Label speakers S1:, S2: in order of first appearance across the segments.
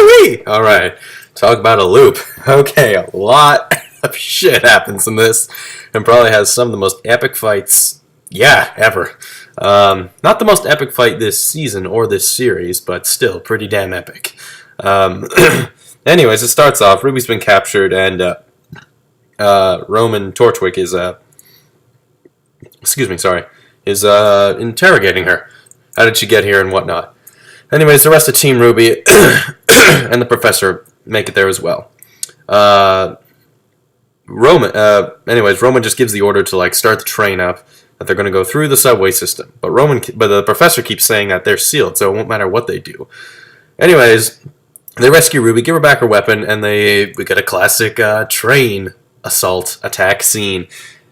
S1: Woo-wee! Alright, talk about a loop. Okay, a lot of shit happens in this, and probably has some of the most epic fights, yeah, ever. Not the most epic fight this season or this series, but still pretty damn epic. Anyways, it starts off, Ruby's been captured, and Roman Torchwick is, interrogating her. How did she get here and whatnot? Anyways, the rest of Team Ruby and the Professor make it there as well. Roman just gives the order to start the train up, that they're going to go through the subway system. But the Professor keeps saying that they're sealed, so it won't matter what they do. Anyways, they rescue Ruby, give her back her weapon, and we get a classic train assault attack scene.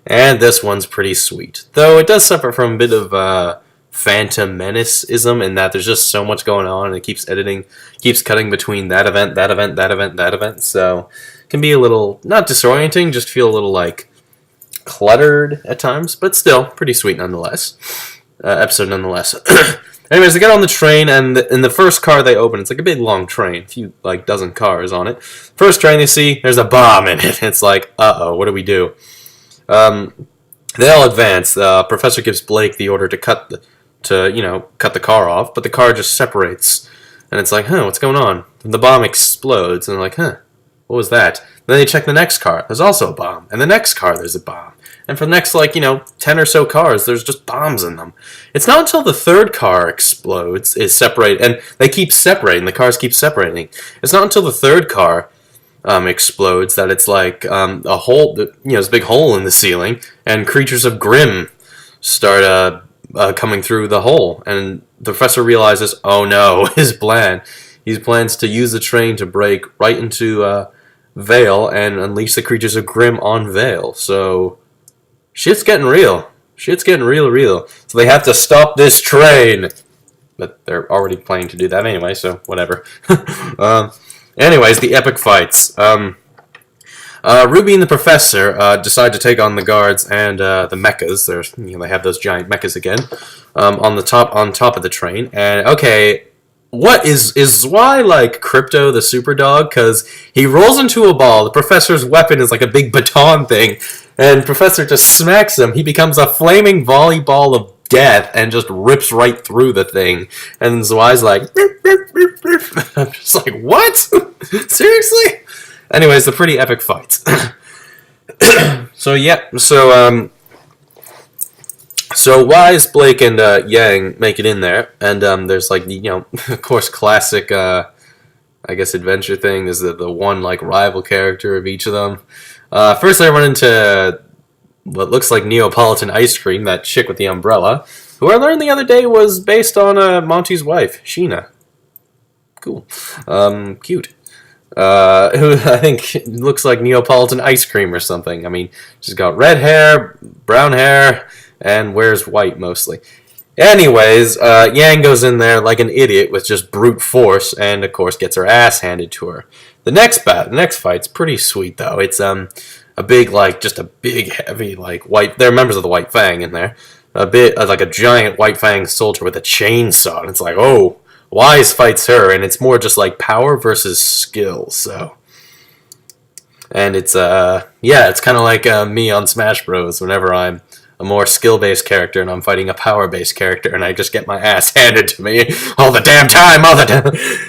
S1: And this one's pretty sweet, though it does suffer from a bit of Phantom Menace-ism in that there's just so much going on, and it keeps cutting between that event, that event, that event, that event, so it can be a little, not disorienting, just feel a little, cluttered at times, but still, pretty sweet nonetheless. Episode nonetheless. Anyways, they get on the train, and in the first car they open, it's like a big long train, a few, dozen cars on it. First train they see, there's a bomb in it. It's like, uh-oh, what do we do? They all advance. Professor gives Blake the order to cut the car off, but the car just separates. And it's like, what's going on? And the bomb explodes, and they're like, what was that? Then they check the next car. There's also a bomb. And the next car, there's a bomb. And for the next, 10 or so cars, there's just bombs in them. It's not until the third car explodes, is separated, and they keep separating, the cars keep separating. It's not until the third car explodes that it's like a hole, this big hole in the ceiling, and creatures of Grimm start coming through the hole, and the Professor realizes, oh no, his plan. He plans to use the train to break right into Vale and unleash the creatures of Grimm on Vale. So shit's getting real. Shit's getting real. So they have to stop this train. But they're already planning to do that anyway, so whatever. Anyways, the epic fights. Ruby and the Professor decide to take on the guards and the mechas. They have those giant mechas again on top of the train. And okay, what is Zwei like Crypto the super dog? Because he rolls into a ball. The Professor's weapon is like a big baton thing, and Professor just smacks him. He becomes a flaming volleyball of death and just rips right through the thing. And Zwei's like, I'm just like, what? Seriously? Anyways, the pretty epic fights. So Wise, Blake, and Yang make it in there, and there's of course, classic, adventure thing. There's the one rival character of each of them. First, they run into what looks like Neapolitan ice cream, that chick with the umbrella, who I learned the other day was based on Monty's wife, Sheena. Cool, cute. Who I think looks like Neapolitan ice cream or something. I mean, she's got red hair, brown hair, and wears white mostly. Anyways, Yang goes in there like an idiot with just brute force, and of course gets her ass handed to her. The next fight's pretty sweet though. It's a big heavy white. There are members of the White Fang in there. A bit like a giant White Fang soldier with a chainsaw, and it's like, oh, Wise fights her, and it's more just power versus skill. So. And it's it's kind of like me on Smash Bros. Whenever I'm a more skill-based character and I'm fighting a power-based character, and I just get my ass handed to me all the damn time.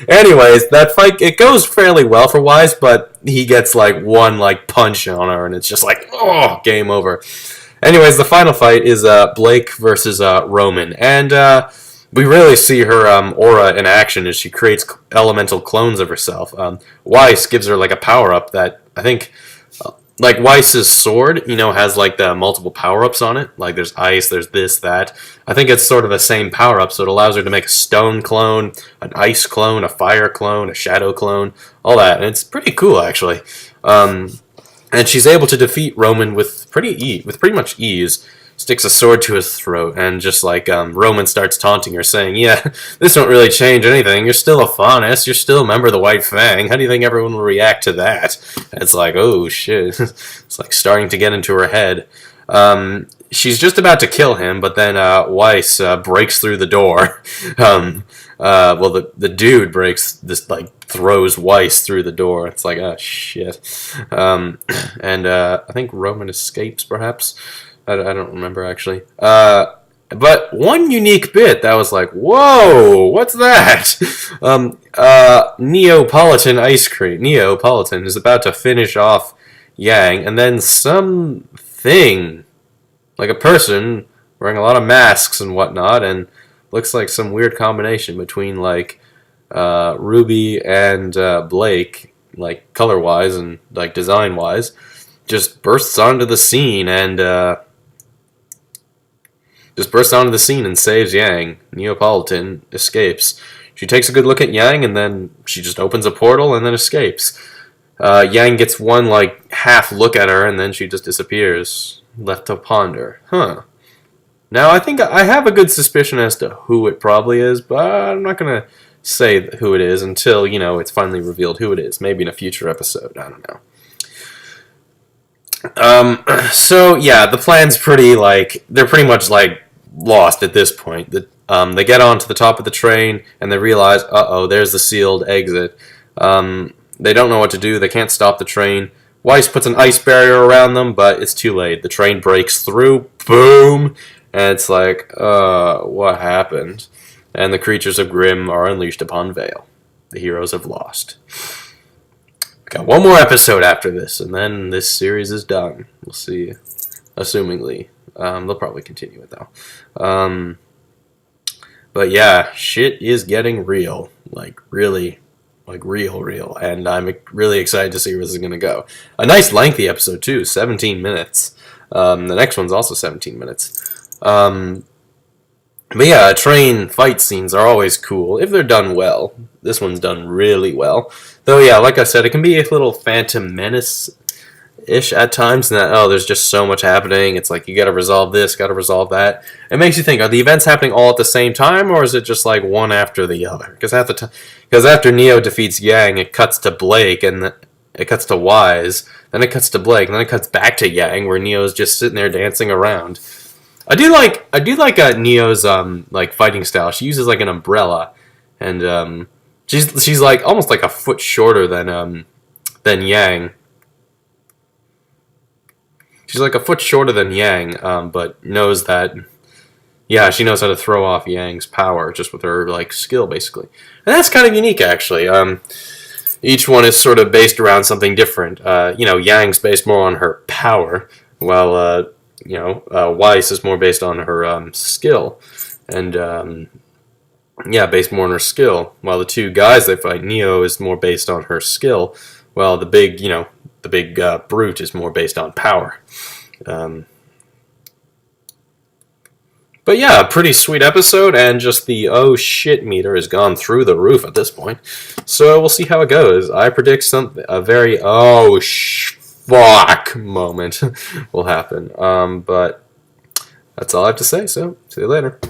S1: Anyways, that fight, it goes fairly well for Wise, but he gets one punch on her, and it's just oh, game over. Anyways, the final fight is Blake versus Roman, and we really see her aura in action as she creates elemental clones of herself. Weiss gives her a power-up that I think, Weiss's sword, has the multiple power-ups on it. There's ice, there's this, that. I think it's sort of the same power-up, so it allows her to make a stone clone, an ice clone, a fire clone, a shadow clone, all that. And it's pretty cool, actually. And she's able to defeat Roman with pretty much ease. Sticks a sword to his throat, and just Roman starts taunting her, saying, yeah, this won't really change anything. You're still a Faunus. You're still a member of the White Fang. How do you think everyone will react to that? And it's oh, shit. It's starting to get into her head. She's just about to kill him, but then Weiss breaks through the door. Well, the dude breaks this, like, throws Weiss through the door. It's like, oh shit. And I think Roman escapes, perhaps. I don't remember actually. But one unique bit that was like, whoa, what's that? Neapolitan ice cream. Neapolitan is about to finish off Yang, and then something, like a person wearing a lot of masks and whatnot, and looks like some weird combination between like Ruby and Blake, like color-wise and like design-wise, just bursts onto the scene and saves Yang. Neapolitan escapes. She takes a good look at Yang, and then she just opens a portal and then escapes. Yang gets one, like, half look at her, and then she just disappears, left to ponder. Huh. Now, I think I have a good suspicion as to who it probably is, but I'm not going to say who it is until, it's finally revealed who it is. Maybe in a future episode. I don't know. So, yeah, the plan's they're pretty much, lost at this point. They get onto the top of the train, and they realize, uh-oh, there's the sealed exit. They don't know what to do. They can't stop the train. Weiss puts an ice barrier around them, but it's too late. The train breaks through. Boom! And it's like, what happened? And the creatures of Grimm are unleashed upon Vale. The heroes have lost. Got one more episode after this, and then this series is done. We'll see. Assumingly. They'll probably continue it, though. But yeah, shit is getting real. Really. Real. And I'm really excited to see where this is going to go. A nice lengthy episode, too. 17 minutes. The next one's also 17 minutes. But yeah, train fight scenes are always cool, if they're done well. This one's done really well. Though, yeah, like I said, it can be a little Phantom Menace-ish at times, in that, there's just so much happening. It's like, you gotta resolve this, gotta resolve that. It makes you think, are the events happening all at the same time, or is it just like one after the other? Because after Neo defeats Yang, it cuts to Blake, and it cuts to Weiss, then it cuts to Blake, and then it cuts back to Yang, where Neo's just sitting there dancing around. I do like Neo's fighting style. She uses like an umbrella, and she's like almost like a foot shorter than Yang. She's like a foot shorter than Yang, but knows that, yeah, she knows how to throw off Yang's power just with her skill, basically, and that's kind of unique, actually. Each one is sort of based around something different. Yang's based more on her power, while Weiss is more based on her skill, and based more on her skill. While the two guys they fight, Neo is more based on her skill, while the big brute is more based on power. But yeah, a pretty sweet episode, and just the oh shit meter has gone through the roof at this point. So we'll see how it goes. I predict a very fuck moment will happen. But that's all I have to say, so see you later.